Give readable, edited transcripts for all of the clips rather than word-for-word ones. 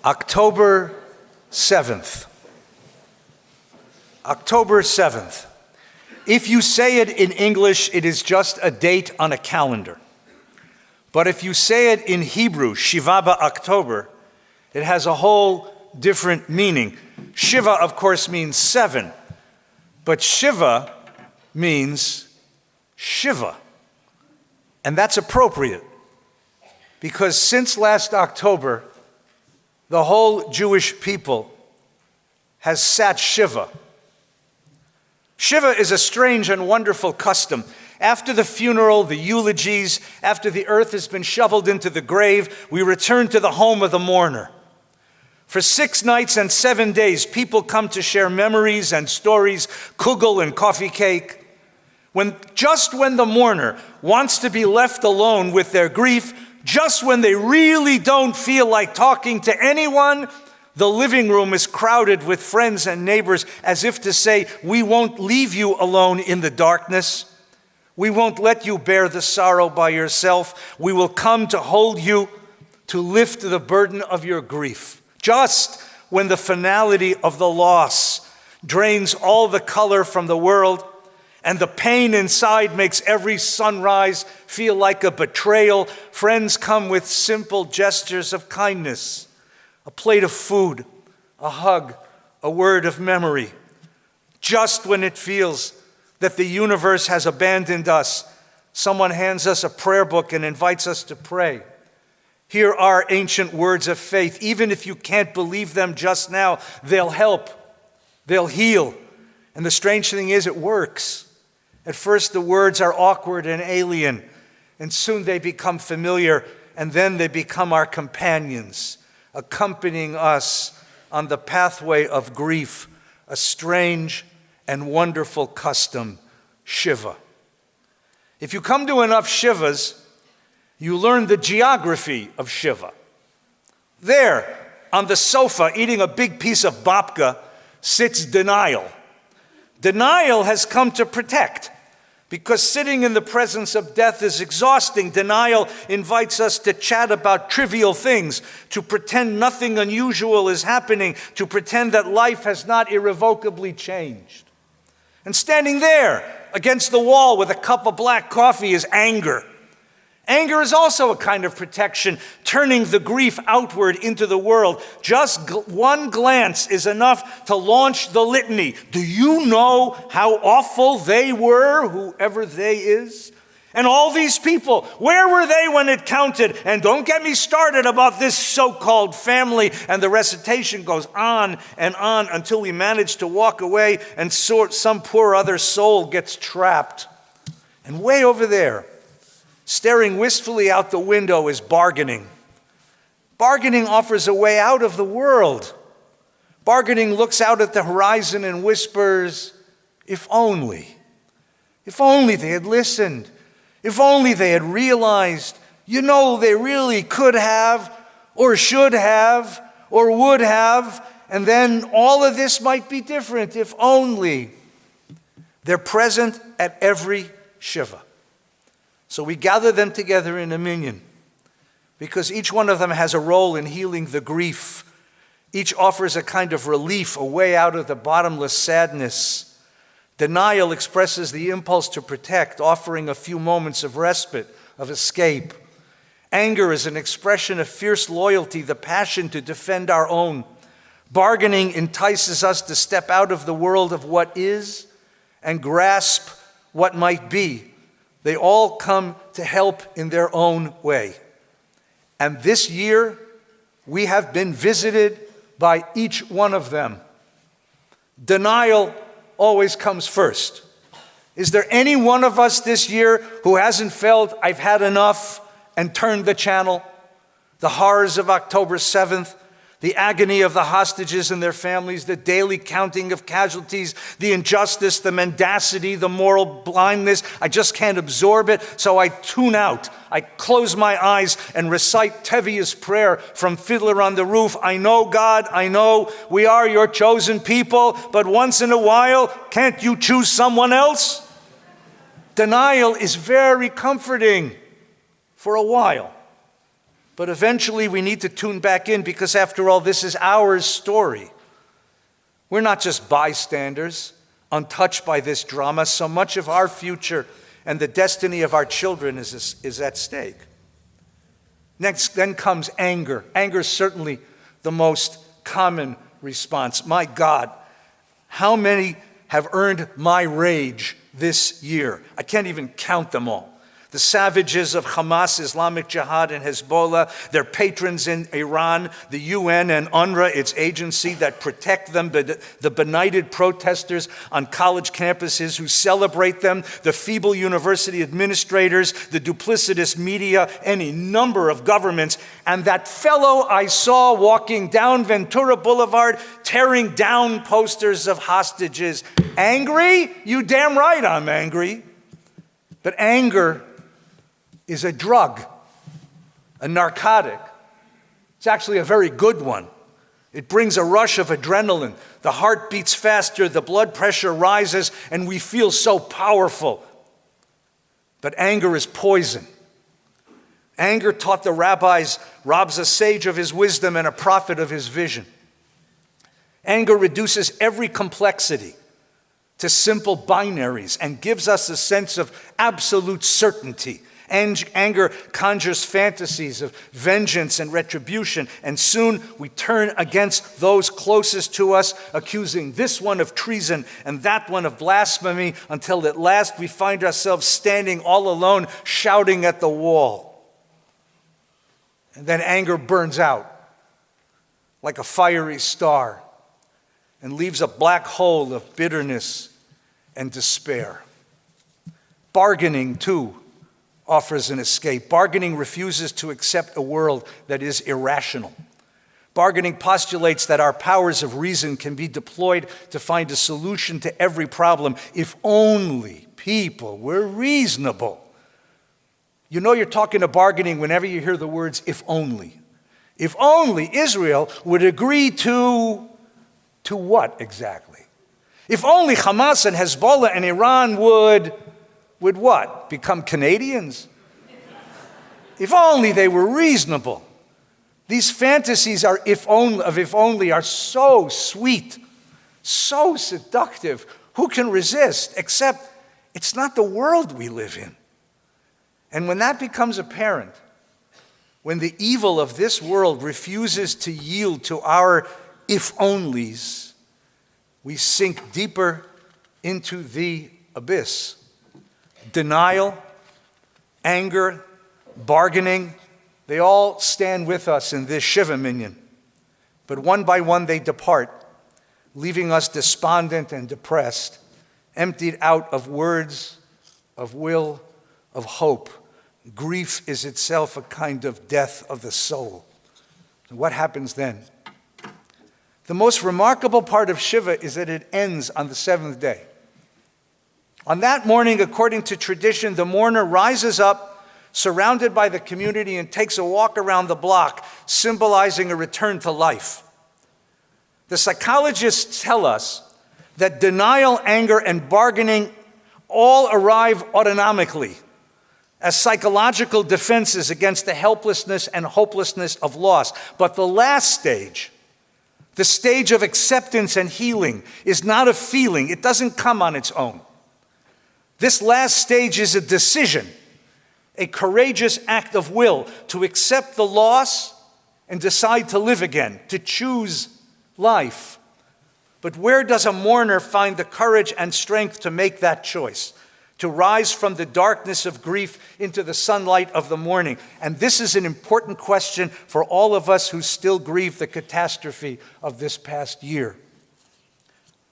October 7th. October 7th. If you say it in English, it is just a date on a calendar. But if you say it in Hebrew, Shiva October, it has a whole different meaning. Shiva, of course, means 7, but Shiva means Shiva. And that's appropriate, because since last October, the whole Jewish people has sat Shiva. Shiva is a strange and wonderful custom. After the funeral, the eulogies, after the earth has been shoveled into the grave, we return to the home of the mourner. For 6 nights and 7 days, people come to share memories and stories, kugel and coffee cake. Just when the mourner wants to be left alone with their grief, just when they really don't feel like talking to anyone, the living room is crowded with friends and neighbors, as if to say, we won't leave you alone in the darkness. We won't let you bear the sorrow by yourself. We will come to hold you, to lift the burden of your grief. Just when the finality of the loss drains all the color from the world, and the pain inside makes every sunrise feel like a betrayal, friends come with simple gestures of kindness. A plate of food, a hug, a word of memory. Just when it feels that the universe has abandoned us, someone hands us a prayer book and invites us to pray. Here are ancient words of faith. Even if you can't believe them just now, they'll help, they'll heal. And the strange thing is, it works. At first, the words are awkward and alien, and soon they become familiar, and then they become our companions, accompanying us on the pathway of grief, a strange and wonderful custom, Shiva. If you come to enough Shivas, you learn the geography of Shiva. There, on the sofa, eating a big piece of babka, sits denial. Denial has come to protect. Because sitting in the presence of death is exhausting, denial invites us to chat about trivial things, to pretend nothing unusual is happening, to pretend that life has not irrevocably changed. And standing there against the wall with a cup of black coffee is anger. Anger is also a kind of protection, turning the grief outward into the world. Just one glance is enough to launch the litany. Do you know how awful they were, whoever they is? And all these people, where were they when it counted? And don't get me started about this so-called family. And the recitation goes on and on until we manage to walk away and some poor other soul gets trapped. And way over there, staring wistfully out the window, is bargaining. Bargaining offers a way out of the world. Bargaining looks out at the horizon and whispers, if only they had listened. If only they had realized, they really could have, or should have, or would have, and then all of this might be different, if only. They're present at every Shiva. So we gather them together in a minyan, because each one of them has a role in healing the grief. Each offers a kind of relief, a way out of the bottomless sadness. Denial expresses the impulse to protect, offering a few moments of respite, of escape. Anger is an expression of fierce loyalty, the passion to defend our own. Bargaining entices us to step out of the world of what is and grasp what might be. They all come to help in their own way. And this year, we have been visited by each one of them. Denial always comes first. Is there any one of us this year who hasn't felt, I've had enough, and turned the channel? The horrors of October 7th, the agony of the hostages and their families, the daily counting of casualties, the injustice, the mendacity, the moral blindness. I just can't absorb it, so I tune out. I close my eyes and recite Tevia's prayer from Fiddler on the Roof. I know, God, I know we are your chosen people, but once in a while, can't you choose someone else? Denial is very comforting for a while. But eventually we need to tune back in because after all, this is our story. We're not just bystanders, untouched by this drama. So much of our future and the destiny of our children is at stake. Next, then comes anger. Anger is certainly the most common response. My God, how many have earned my rage this year? I can't even count them all. The savages of Hamas, Islamic Jihad, and Hezbollah, their patrons in Iran, the UN and UNRWA, its agency that protect them, the benighted protesters on college campuses who celebrate them, the feeble university administrators, the duplicitous media, any number of governments, and that fellow I saw walking down Ventura Boulevard, tearing down posters of hostages. Angry? You damn right I'm angry. But anger is a drug, a narcotic. It's actually a very good one. It brings a rush of adrenaline. The heart beats faster, the blood pressure rises, and we feel so powerful. But anger is poison. Anger, taught the rabbis, robs a sage of his wisdom and a prophet of his vision. Anger reduces every complexity to simple binaries and gives us a sense of absolute certainty. Anger conjures fantasies of vengeance and retribution, and soon we turn against those closest to us, accusing this one of treason and that one of blasphemy, until at last we find ourselves standing all alone, shouting at the wall. And then anger burns out like a fiery star and leaves a black hole of bitterness and despair. Bargaining, too, offers an escape. Bargaining refuses to accept a world that is irrational. Bargaining postulates that our powers of reason can be deployed to find a solution to every problem if only people were reasonable. You know you're talking to bargaining whenever you hear the words, if only. If only Israel would agree to what exactly? If only Hamas and Hezbollah and Iran would what? Become Canadians? If only they were reasonable. These fantasies of if only are so sweet, so seductive. Who can resist? Except it's not the world we live in. And when that becomes apparent, when the evil of this world refuses to yield to our if-onlys, we sink deeper into the abyss. Denial, anger, bargaining, they all stand with us in this Shiva minyan. But one by one they depart, leaving us despondent and depressed, emptied out of words, of will, of hope. Grief is itself a kind of death of the soul. And what happens then? The most remarkable part of Shiva is that it ends on the seventh day. On that morning, according to tradition, the mourner rises up, surrounded by the community, and takes a walk around the block, symbolizing a return to life. The psychologists tell us that denial, anger, and bargaining all arrive autonomically as psychological defenses against the helplessness and hopelessness of loss. But the last stage, the stage of acceptance and healing, is not a feeling. It doesn't come on its own. This last stage is a decision, a courageous act of will to accept the loss and decide to live again, to choose life. But where does a mourner find the courage and strength to make that choice, to rise from the darkness of grief into the sunlight of the morning? And this is an important question for all of us who still grieve the catastrophe of this past year.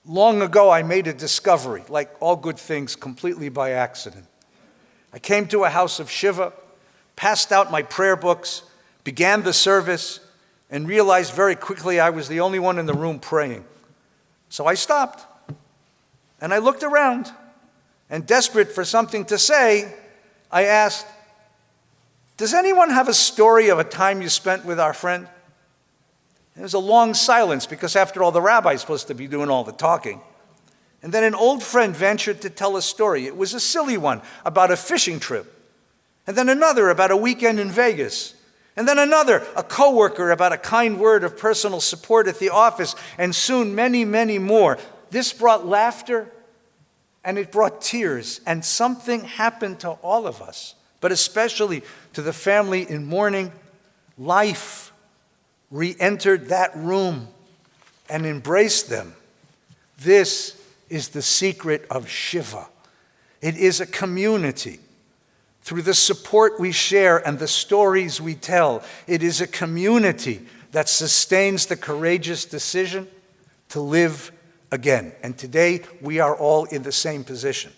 Long ago, I made a discovery, like all good things, completely by accident. I came to a house of Shiva, passed out my prayer books, began the service, and realized very quickly I was the only one in the room praying. So I stopped, and I looked around, and desperate for something to say, I asked, "Does anyone have a story of a time you spent with our friend?" There was a long silence because, after all, the rabbi is supposed to be doing all the talking. And then an old friend ventured to tell a story. It was a silly one about a fishing trip. And then another about a weekend in Vegas. And then another, a coworker, about a kind word of personal support at the office, and soon many, many more. This brought laughter and it brought tears, and something happened to all of us, but especially to the family in mourning. Life re-entered that room and embraced them. This is the secret of Shiva. It is a community. Through the support we share and the stories we tell, it is a community that sustains the courageous decision to live again. And today, we are all in the same position.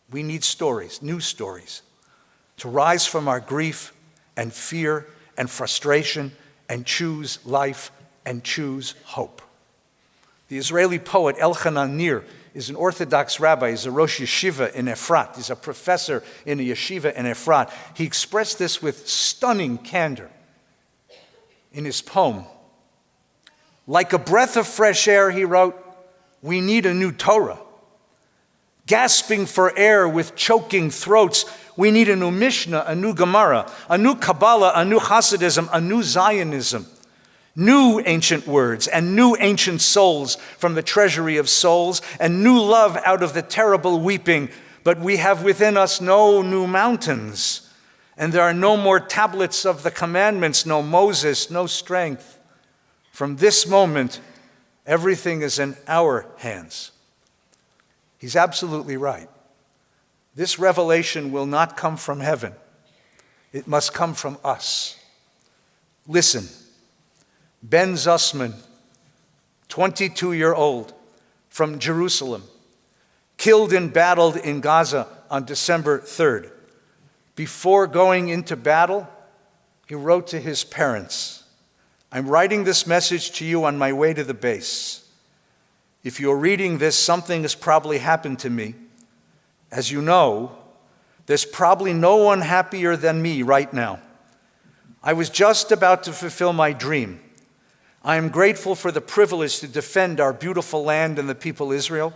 We need stories, new stories, to rise from our grief and fear and frustration and choose life and choose hope. The Israeli poet Elchanan Nir is an Orthodox rabbi. He's a Rosh Yeshiva in Efrat. He's a professor in a yeshiva in Efrat. He expressed this with stunning candor in his poem. Like a breath of fresh air, he wrote, we need a new Torah. Gasping for air with choking throats, we need a new Mishnah, a new Gemara, a new Kabbalah, a new Hasidism, a new Zionism. New ancient words and new ancient souls from the treasury of souls, and new love out of the terrible weeping. But we have within us no new mountains, and there are no more tablets of the commandments, no Moses, no strength. From this moment, everything is in our hands. He's absolutely right. This revelation will not come from heaven. It must come from us. Listen. Ben Zussman, 22-year-old from Jerusalem, killed and battled in Gaza on December 3rd. Before going into battle, he wrote to his parents, I'm writing this message to you on my way to the base. If you're reading this, something has probably happened to me. As you know, there's probably no one happier than me right now. I was just about to fulfill my dream. I am grateful for the privilege to defend our beautiful land and the people Israel.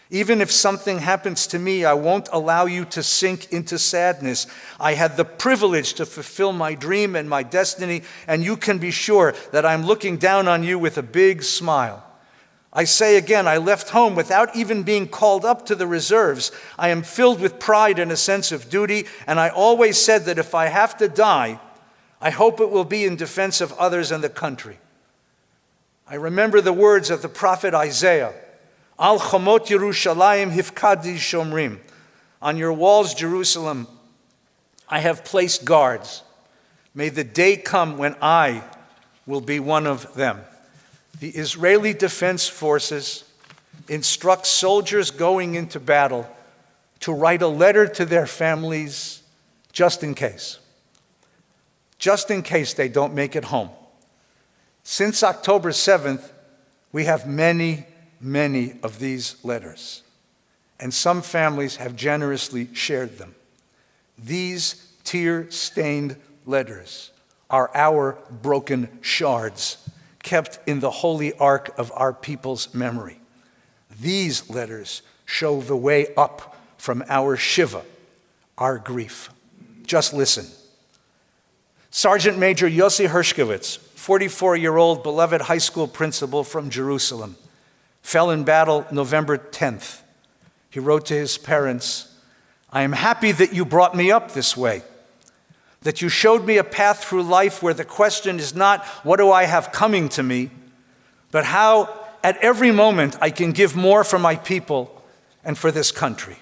Even if something happens to me, I won't allow you to sink into sadness. I had the privilege to fulfill my dream and my destiny, and you can be sure that I'm looking down on you with a big smile. I say again, I left home without even being called up to the reserves. I am filled with pride and a sense of duty, and I always said that if I have to die, I hope it will be in defense of others and the country. I remember the words of the prophet Isaiah, Al Chomot Yerushalayim Hifkadi Shomrim. On your walls, Jerusalem, I have placed guards. May the day come when I will be one of them. The Israeli Defense Forces instruct soldiers going into battle to write a letter to their families just in case they don't make it home. Since October 7th, we have many, many of these letters, and some families have generously shared them. These tear-stained letters are our broken shards, kept in the holy ark of our people's memory. These letters show the way up from our Shiva, our grief. Just listen. Sergeant Major Yossi Hershkovitz, 44-year-old beloved high school principal from Jerusalem, fell in battle November 10th. He wrote to his parents, I am happy that you brought me up this way, that you showed me a path through life where the question is not, what do I have coming to me, but how at every moment I can give more for my people and for this country.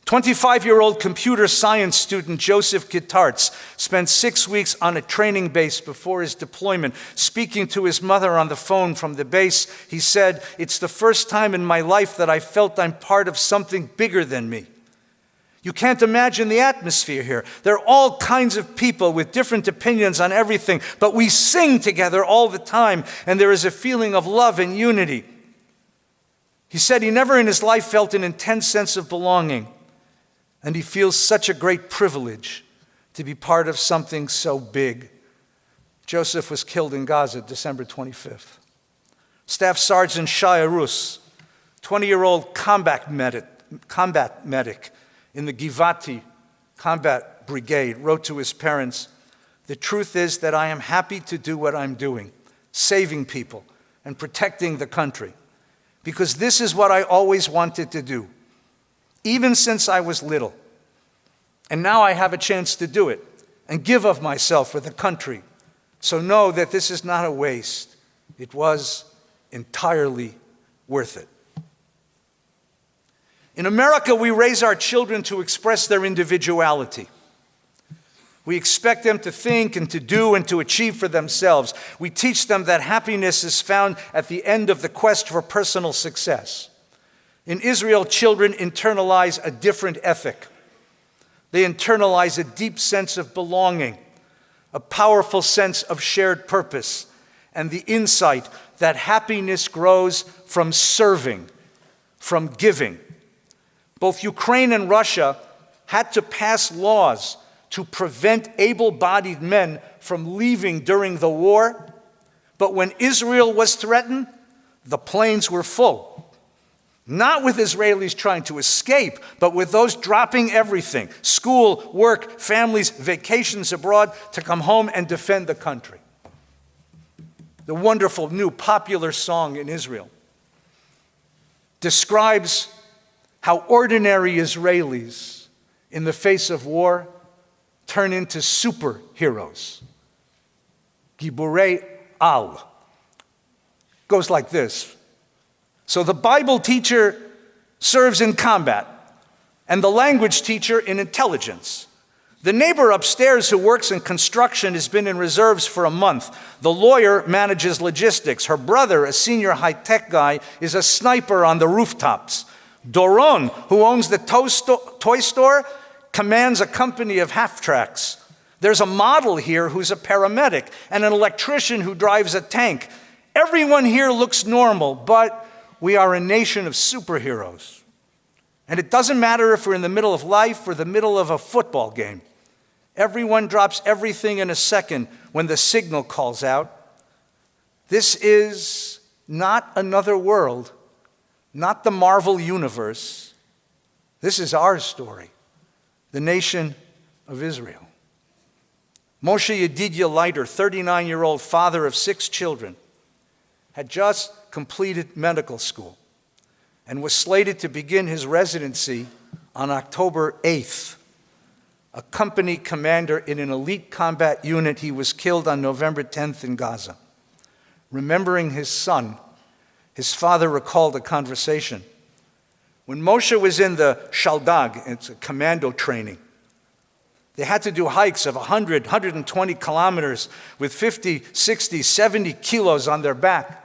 25-year-old computer science student Joseph Gitartz spent 6 weeks on a training base before his deployment. Speaking to his mother on the phone from the base, he said, it's the first time in my life that I felt I'm part of something bigger than me. You can't imagine the atmosphere here. There are all kinds of people with different opinions on everything, but we sing together all the time, and there is a feeling of love and unity. He said he never in his life felt an intense sense of belonging. And he feels such a great privilege to be part of something so big. Joseph was killed in Gaza December 25th. Staff Sergeant Shaya Rus, 20-year-old combat medic in the Givati Combat Brigade, wrote to his parents, The truth is that I am happy to do what I'm doing, saving people and protecting the country, because this is what I always wanted to do, even since I was little. And now I have a chance to do it and give of myself for the country. So know that this is not a waste. It was entirely worth it. In America, we raise our children to express their individuality. We expect them to think and to do and to achieve for themselves. We teach them that happiness is found at the end of the quest for personal success. In Israel, children internalize a different ethic. They internalize a deep sense of belonging, a powerful sense of shared purpose, and the insight that happiness grows from serving, from giving. Both Ukraine and Russia had to pass laws to prevent able-bodied men from leaving during the war. But when Israel was threatened, the planes were full. Not with Israelis trying to escape, but with those dropping everything, school, work, families, vacations abroad, to come home and defend the country. The wonderful new popular song in Israel describes how ordinary Israelis, in the face of war, turn into superheroes. Giborei al. Goes like this. So the Bible teacher serves in combat, and the language teacher in intelligence. The neighbor upstairs who works in construction has been in reserves for a month. The lawyer manages logistics. Her brother, a senior high-tech guy, is a sniper on the rooftops. Doron, who owns the toy store, commands a company of half-tracks. There's a model here who's a paramedic and an electrician who drives a tank. Everyone here looks normal, but we are a nation of superheroes. And it doesn't matter if we're in the middle of life or the middle of a football game. Everyone drops everything in a second when the signal calls out. This is not another world, not the Marvel universe. This is our story. The nation of Israel. Moshe Yedidia Leiter, 39-year-old father of 6 children, had just completed medical school and was slated to begin his residency on October 8th. A company commander in an elite combat unit, he was killed on November 10th in Gaza. Remembering his son, his father recalled a conversation. When Moshe was in the Shaldag, it's a commando training, they had to do hikes of 100, 120 kilometers with 50, 60, 70 kilos on their back.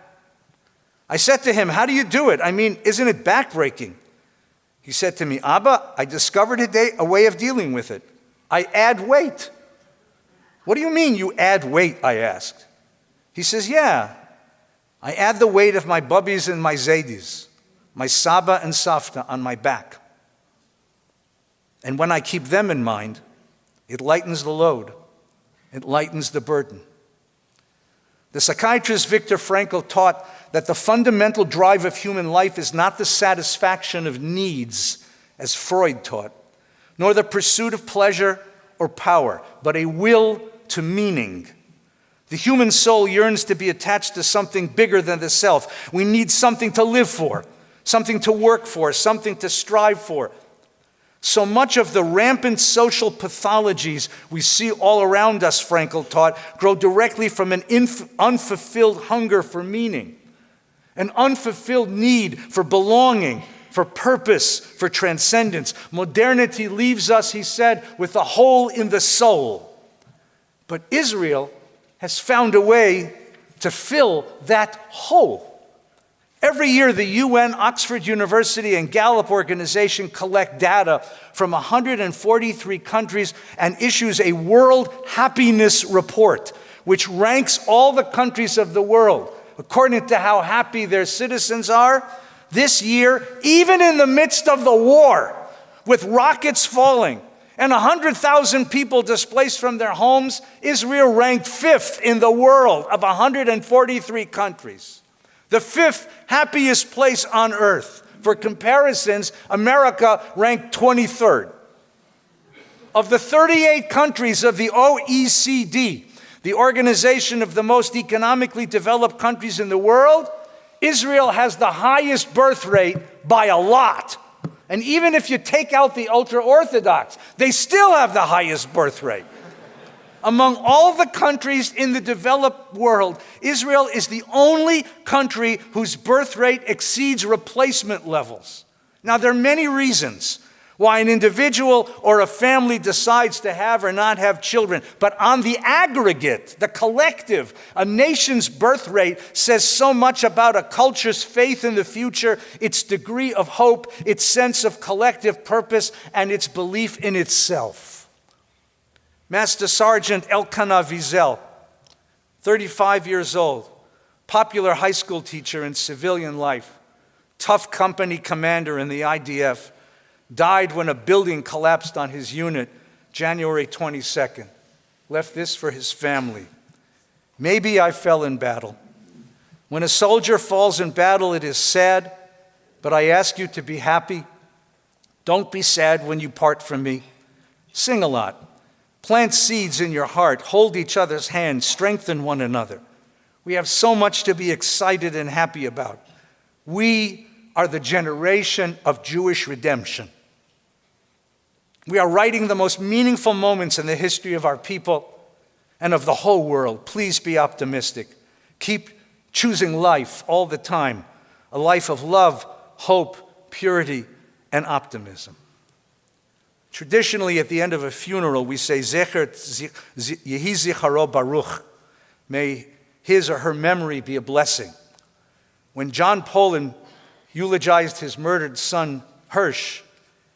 I said to him, how do you do it? I mean, isn't it backbreaking? He said to me, Abba, I discovered a way of dealing with it. I add weight. What do you mean you add weight, I asked. He says, yeah, I add the weight of my bubbies and my zaydis, my Saba and Safta on my back. And when I keep them in mind, it lightens the load. It lightens the burden. The psychiatrist Viktor Frankl taught that the fundamental drive of human life is not the satisfaction of needs, as Freud taught, nor the pursuit of pleasure or power, but a will to meaning. The human soul yearns to be attached to something bigger than the self. We need something to live for, something to work for, something to strive for. So much of the rampant social pathologies we see all around us, Frankl taught, grow directly from an unfulfilled hunger for meaning, an unfulfilled need for belonging, for purpose, for transcendence. Modernity leaves us, he said, with a hole in the soul. But Israel has found a way to fill that hole. Every year, the UN, Oxford University, and Gallup organization collect data from 143 countries and issues a World Happiness Report, which ranks all the countries of the world according to how happy their citizens are. This year, even in the midst of the war, with rockets falling and 100,000 people displaced from their homes, Israel ranked 5th in the world of 143 countries. The 5th happiest place on earth. For comparisons, America ranked 23rd. of the 38 countries of the OECD, the organization of the most economically developed countries in the world, Israel has the highest birth rate by a lot. And even if you take out the ultra-Orthodox, they still have the highest birth rate. Among all the countries in the developed world, Israel is the only country whose birth rate exceeds replacement levels. Now, there are many reasons why an individual or a family decides to have or not have children. But on the aggregate, the collective, a nation's birth rate says so much about a culture's faith in the future, its degree of hope, its sense of collective purpose, and its belief in itself. Master Sergeant Elkanah Wiesel, 35 years old, popular high school teacher in civilian life, tough company commander in the IDF, died when a building collapsed on his unit January 22nd. Left this for his family. Maybe I fell in battle. When a soldier falls in battle, it is sad, but I ask you to be happy. Don't be sad when you part from me. Sing a lot. Plant seeds in your heart. Hold each other's hands. Strengthen one another. We have so much to be excited and happy about. We are the generation of Jewish redemption. We are writing the most meaningful moments in the history of our people and of the whole world. Please be optimistic. Keep choosing life all the time, a life of love, hope, purity, and optimism. Traditionally, at the end of a funeral, we say, Zecher Yehi Zicharo Baruch. May his or her memory be a blessing. When John Poland eulogized his murdered son, Hirsch,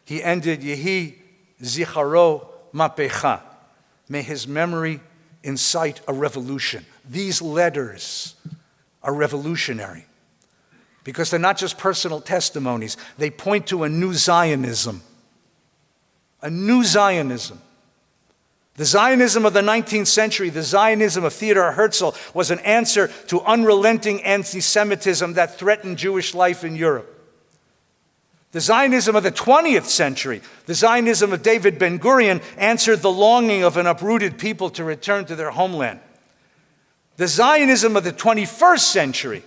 he ended, Yehi Zicharo Mapecha. May his memory incite a revolution. These letters are revolutionary because they're not just personal testimonies. They point to a new Zionism. A new Zionism. The Zionism of the 19th century, the Zionism of Theodor Herzl, was an answer to unrelenting anti-Semitism that threatened Jewish life in Europe. The Zionism of the 20th century, the Zionism of David Ben-Gurion, answered the longing of an uprooted people to return to their homeland. The Zionism of the 21st century,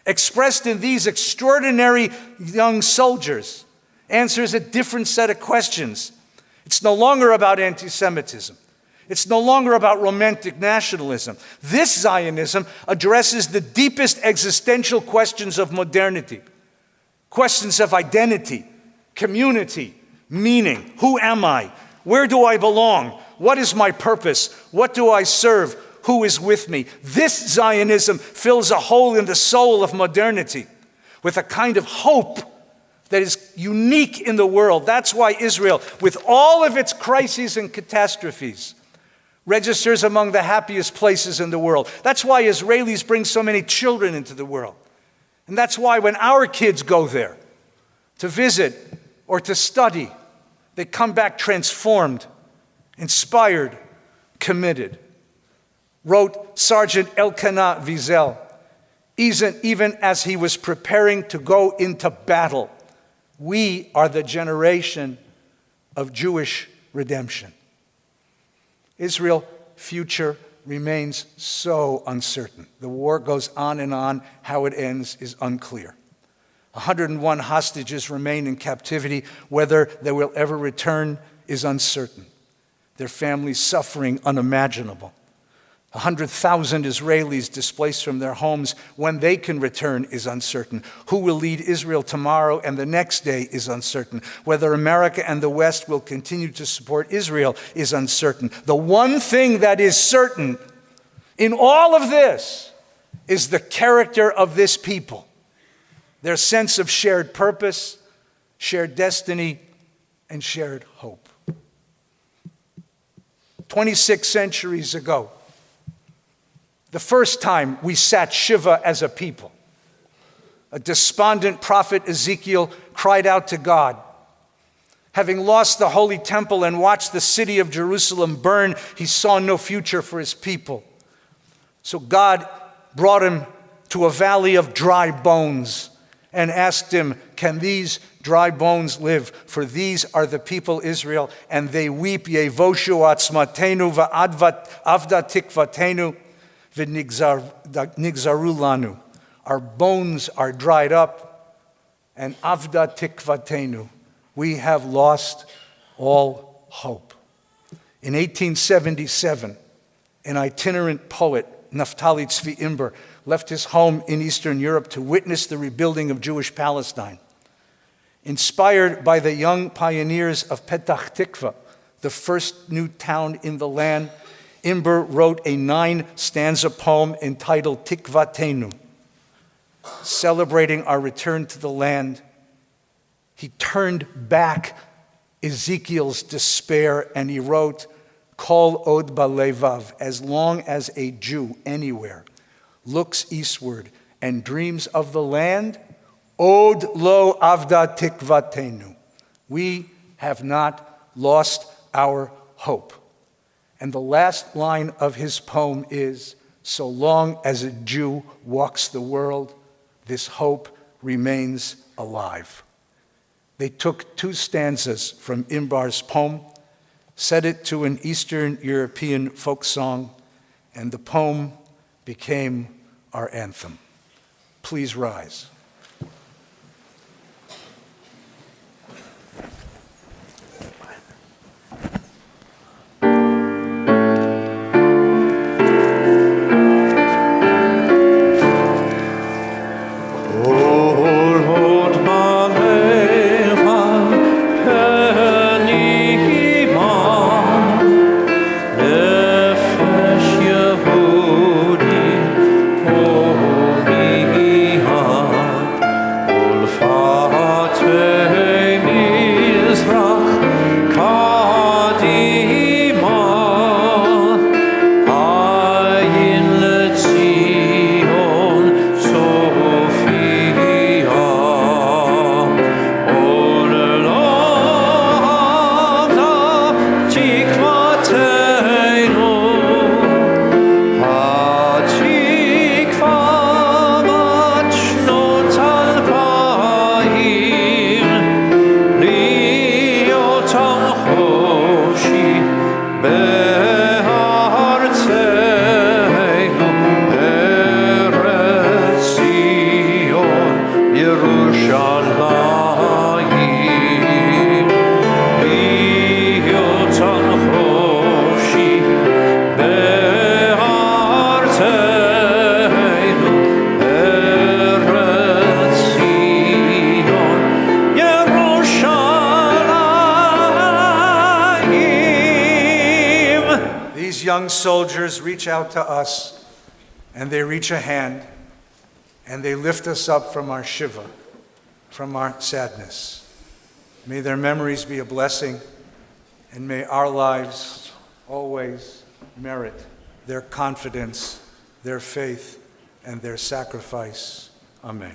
expressed in these extraordinary young soldiers, answers a different set of questions. It's no longer about anti-Semitism. It's no longer about romantic nationalism. This Zionism addresses the deepest existential questions of modernity. Questions of identity, community, meaning. Who am I? Where do I belong? What is my purpose? What do I serve? Who is with me? This Zionism fills a hole in the soul of modernity with a kind of hope that is unique in the world. That's why Israel, with all of its crises and catastrophes, registers among the happiest places in the world. That's why Israelis bring so many children into the world. And that's why when our kids go there to visit or to study, they come back transformed, inspired, committed. Wrote Sergeant Elkanah Wiesel, even as he was preparing to go into battle, we are the generation of Jewish redemption. Israel's future remains so uncertain. The war goes on and on. How it ends is unclear. 101 hostages remain in captivity. Whether they will ever return is uncertain. Their families suffering unimaginable. 100,000 Israelis displaced from their homes. When they can return is uncertain. Who will lead Israel tomorrow and the next day is uncertain. Whether America and the West will continue to support Israel is uncertain. The one thing that is certain in all of this is the character of this people, their sense of shared purpose, shared destiny, and shared hope. 26 centuries ago, the first time we sat Shiva as a people, a despondent prophet Ezekiel cried out to God. Having lost the holy temple and watched the city of Jerusalem burn, he saw no future for his people. So God brought him to a valley of dry bones, and asked him, "Can these dry bones live? For these are the people Israel, and they weep, Yevoshu atzmatenu va'avda tikvatenu v'nigzaru lanu." Our bones are dried up, and avda tikvatenu. We have lost all hope. In 1877, an itinerant poet, Naftali Tzvi Imber, left his home in Eastern Europe to witness the rebuilding of Jewish Palestine. Inspired by the young pioneers of Petach Tikva, the first new town in the land, Imber wrote a 9-stanza poem entitled Tikvatenu, celebrating our return to the land. He turned back Ezekiel's despair and he wrote, Kol od balevav, as long as a Jew anywhere looks eastward and dreams of the land, od lo avda tikvatenu. We have not lost our hope. And the last line of his poem is, so long as a Jew walks the world, this hope remains alive. They took 2 stanzas from Imber's poem, set it to an Eastern European folk song, and the poem became our anthem. Please rise. Young soldiers reach out to us, and they reach a hand, and they lift us up from our Shiva, from our sadness. May their memories be a blessing, and may our lives always merit their confidence, their faith, and their sacrifice. Amen.